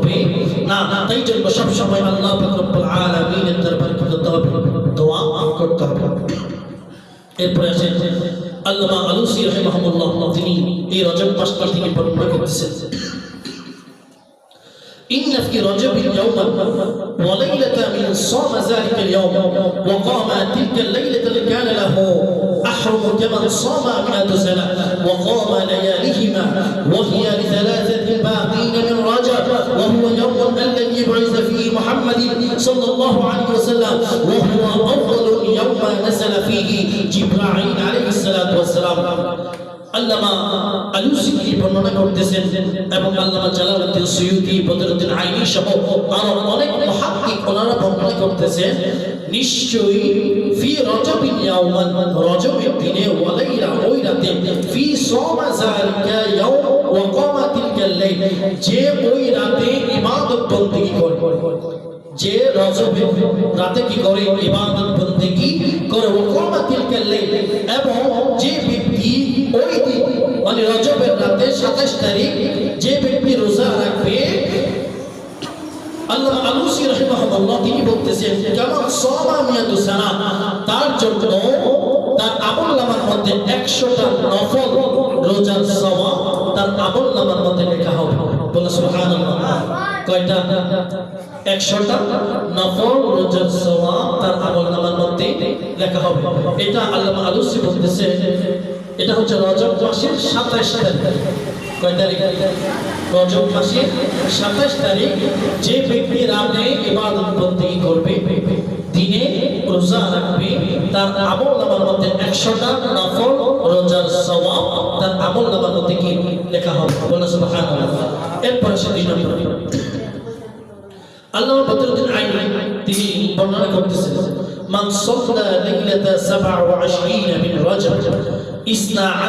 হবে না। তাই জন্য সব সময় আল্লাহ পাক রব্বুল আলামিনের দরবারে কি করতে হবে? দোয়া করতে হবে। এরপরে আসেন আল্লামা আলুসি রাহিমাহুল্লাহ, তিনি এই রজব মাসটা থেকে বর্ণনা করতেছেন, إن في رجب يوما وليلة من صام ذلك اليوم وقام تلك الليلة كان له أحرم كمن صام 100 سنة وقام لياليهما وهي لثلاثة باقين من رجب وهو يوم الذي بعث فيه محمد صلى الله عليه وسلم وهو أفضل يوم نزل فيه جبرائيل عليه الصلاة والسلام। আল্লামা আলুসি বর্ণনা করতেছেন এবং আল্লামা জালালউদ্দিন সুয়ুতি, বদরুদ্দিন আইনি সহ আরো অনেক মুহাক্কিক ওনারা বর্ণনা করতেছেন, নিশ্চয়ই ফি রজবিন ইয়াওমান, রজবের দিনে ওয়ালাইলা, ওই রাতে, ফি সামা যালিকা ইয়াওম ওয়া কামা তিলকাল লাইল, যে ওই রাতে ইবাদত বন্দেগী করে, যে রজবের রাতে কি করে? ইবাদত বন্দেগী করে। ওয়া কামা তিলকাল লাইল, এবং যে ব্যক্তি ওই দিন মানে রজবের রাতে 27 তারিখ যে ব্যক্তি রোজা রাখবে, আল্লাহ আলুসি রাহিমাহুল্লাহ তিনি বলতেছেন, যেমন সামা 100 সানা, তার জন্য তার আমলনামার মধ্যে 100টা নফল রোজার সওয়াব তার আমলনামার মধ্যে লেখা হবে। বলে সুবহানাল্লাহ। কয়টা? 100টা নফল রোজার সওয়াব তার আমলনামার মধ্যে লেখা হবে। এটা আল্লামা আলুসি বলতেছেন, এটা হচ্ছে রজব মাসের 27 তারিখ। কয় তারিখ? রজব মাসের 27 তারিখ যে ব্যক্তি রাতে ইবাদত বন্দেগী করবে, দিনে রোজা রাখবে, তার আমলনামার মধ্যে 100টা নফল রোজার সওয়াব তার আমলনামার মধ্যে কি লেখা হবে? বলে সুবহানাল্লাহ। এরপর সে 2 নম্বর আল্লামা বদরুদ্দিন আইনি তিনি বর্ণনা করতেছেন, মান সাল্লা লাইলাতা 27 মিন রজব 12